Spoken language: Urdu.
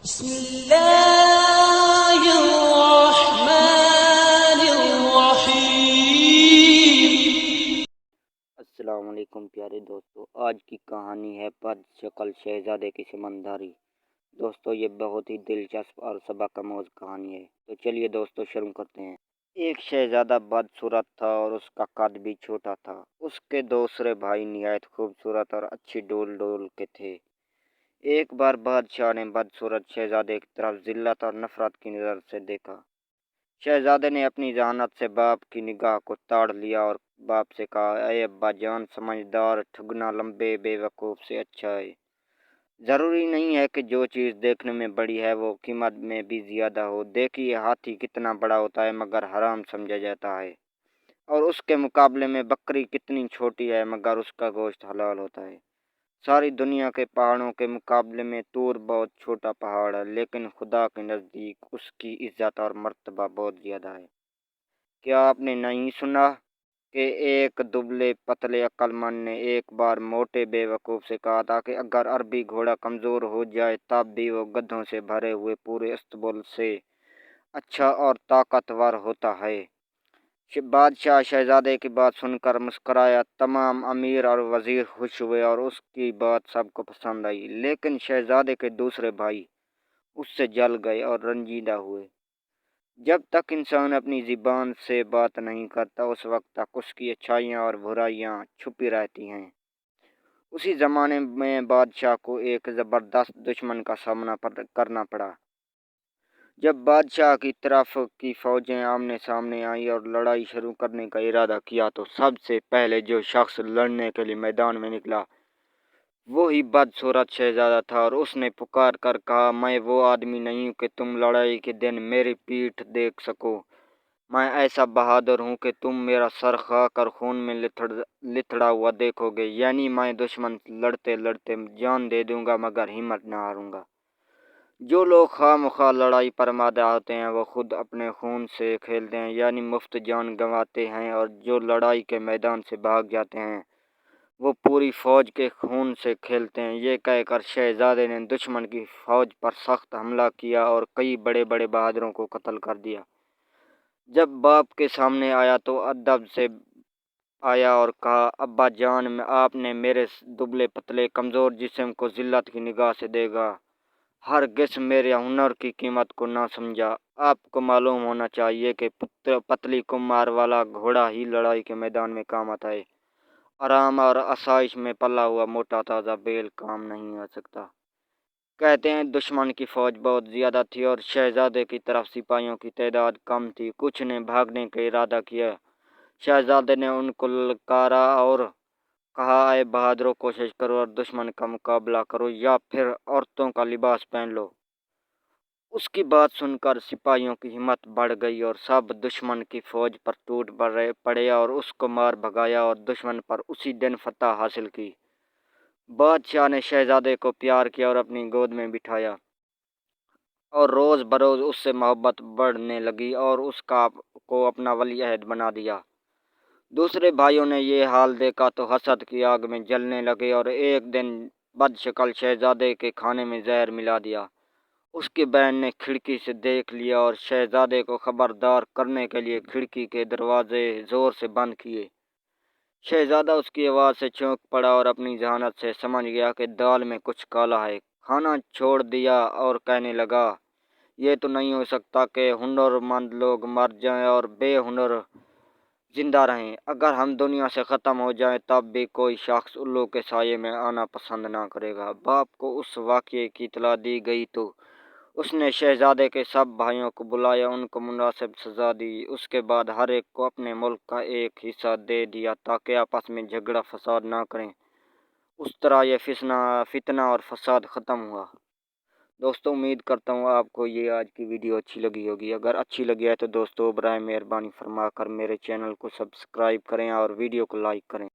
بسم الله الرحمن الرحیم۔ السلام علیکم پیارے دوستو، آج کی کہانی ہے بد شکل شہزادے کی سمنداری۔ دوستو یہ بہت ہی دلچسپ اور سبق آموز کہانی ہے، تو چلیے دوستو شروع کرتے ہیں۔ ایک شہزادہ بدصورت تھا اور اس کا قد بھی چھوٹا تھا۔ اس کے دوسرے بھائی نہایت خوبصورت اور اچھی ڈول ڈول کے تھے۔ ایک بار بادشاہ نے بدصورت شہزادے کی طرف ذلت اور نفرت کی نظر سے دیکھا۔ شہزادے نے اپنی ذہانت سے باپ کی نگاہ کو تاڑ لیا اور باپ سے کہا، اے ابا جان، سمجھدار ٹھگنا لمبے بے وقوف سے اچھا ہے۔ ضروری نہیں ہے کہ جو چیز دیکھنے میں بڑی ہے وہ قیمت میں بھی زیادہ ہو۔ دیکھیے ہاتھی کتنا بڑا ہوتا ہے مگر حرام سمجھا جاتا ہے، اور اس کے مقابلے میں بکری کتنی چھوٹی ہے مگر اس کا گوشت حلال ہوتا ہے۔ ساری دنیا کے پہاڑوں کے مقابلے میں طور بہت چھوٹا پہاڑ ہے، لیکن خدا کے نزدیک اس کی عزت اور مرتبہ بہت زیادہ ہے۔ کیا آپ نے نہیں سنا کہ ایک دبلے پتلے عقل مند نے ایک بار موٹے بے وقوف سے کہا تھا کہ اگر عربی گھوڑا کمزور ہو جائے تب بھی وہ گدھوں سے بھرے ہوئے پورے استبل سے اچھا اور طاقتور ہوتا ہے۔ بادشاہ شہزادے کی بات سن کر مسکرایا۔ تمام امیر اور وزیر خوش ہوئے اور اس کی بات سب کو پسند آئی، لیکن شہزادے کے دوسرے بھائی اس سے جل گئے اور رنجیدہ ہوئے۔ جب تک انسان اپنی زبان سے بات نہیں کرتا اس وقت تک اس کی اچھائیاں اور برائیاں چھپی رہتی ہیں۔ اسی زمانے میں بادشاہ کو ایک زبردست دشمن کا سامنا کرنا پڑا۔ جب بادشاہ کی طرف کی فوجیں آمنے سامنے آئیں اور لڑائی شروع کرنے کا ارادہ کیا تو سب سے پہلے جو شخص لڑنے کے لیے میدان میں نکلا وہی بدصورت شہزادہ تھا، اور اس نے پکار کر کہا، میں وہ آدمی نہیں ہوں کہ تم لڑائی کے دن میری پیٹھ دیکھ سکو۔ میں ایسا بہادر ہوں کہ تم میرا سر خاک اور خون میں لتھڑا ہوا دیکھو گے، یعنی میں دشمن لڑتے لڑتے جان دے دوں گا مگر ہمت نہ ہاروں گا۔ جو لوگ خواہ مخواہ لڑائی پر آمادہ ہوتے ہیں وہ خود اپنے خون سے کھیلتے ہیں، یعنی مفت جان گنواتے ہیں، اور جو لڑائی کے میدان سے بھاگ جاتے ہیں وہ پوری فوج کے خون سے کھیلتے ہیں۔ یہ کہہ کر شہزادے نے دشمن کی فوج پر سخت حملہ کیا اور کئی بڑے بڑے بہادروں کو قتل کر دیا۔ جب باپ کے سامنے آیا تو ادب سے آیا اور کہا، ابا جان، آپ نے میرے دبلے پتلے کمزور جسم کو ذلت کی نگاہ سے دیکھا، ہرگز میرے ہنر کی قیمت کو نہ سمجھا۔ آپ کو معلوم ہونا چاہیے کہ پتلی کمار والا گھوڑا ہی لڑائی کے میدان میں کام آتا ہے۔ آرام اور آسائش میں پلا ہوا موٹا تازہ بیل کام نہیں آ سکتا۔ کہتے ہیں دشمن کی فوج بہت زیادہ تھی اور شہزادے کی طرف سپاہیوں کی تعداد کم تھی۔ کچھ نے بھاگنے کا ارادہ کیا۔ شہزادے نے ان کو للکارا اور کہا، اے بہادروں، کوشش کرو اور دشمن کا مقابلہ کرو یا پھر عورتوں کا لباس پہن لو۔ اس کی بات سن کر سپاہیوں کی ہمت بڑھ گئی اور سب دشمن کی فوج پر ٹوٹ پڑے اور اس کو مار بھگایا اور دشمن پر اسی دن فتح حاصل کی۔ بادشاہ نے شہزادے کو پیار کیا اور اپنی گود میں بٹھایا، اور روز بروز اس سے محبت بڑھنے لگی اور اس کو اپنا ولی عہد بنا دیا۔ دوسرے بھائیوں نے یہ حال دیکھا تو حسد کی آگ میں جلنے لگے اور ایک دن بد شکل شہزادے کے کھانے میں زہر ملا دیا۔ اس کی بہن نے کھڑکی سے دیکھ لیا اور شہزادے کو خبردار کرنے کے لیے کھڑکی کے دروازے زور سے بند کیے۔ شہزادہ اس کی آواز سے چونک پڑا اور اپنی ذہانت سے سمجھ گیا کہ دال میں کچھ کالا ہے۔ کھانا چھوڑ دیا اور کہنے لگا، یہ تو نہیں ہو سکتا کہ ہنر مند لوگ مر جائیں اور بے ہنر زندہ رہیں۔ اگر ہم دنیا سے ختم ہو جائیں تب بھی کوئی شخص الو کے سائے میں آنا پسند نہ کرے گا۔ باپ کو اس واقعے کی اطلاع دی گئی تو اس نے شہزادے کے سب بھائیوں کو بلایا، ان کو مناسب سزا دی۔ اس کے بعد ہر ایک کو اپنے ملک کا ایک حصہ دے دیا تاکہ آپس میں جھگڑا فساد نہ کریں۔ اس طرح یہ فتنہ اور فساد ختم ہوا۔ دوستوں امید کرتا ہوں آپ کو یہ آج کی ویڈیو اچھی لگی ہوگی۔ اگر اچھی لگی ہے تو دوستوں برائے مہربانی فرما کر میرے چینل کو سبسکرائب کریں اور ویڈیو کو لائک کریں۔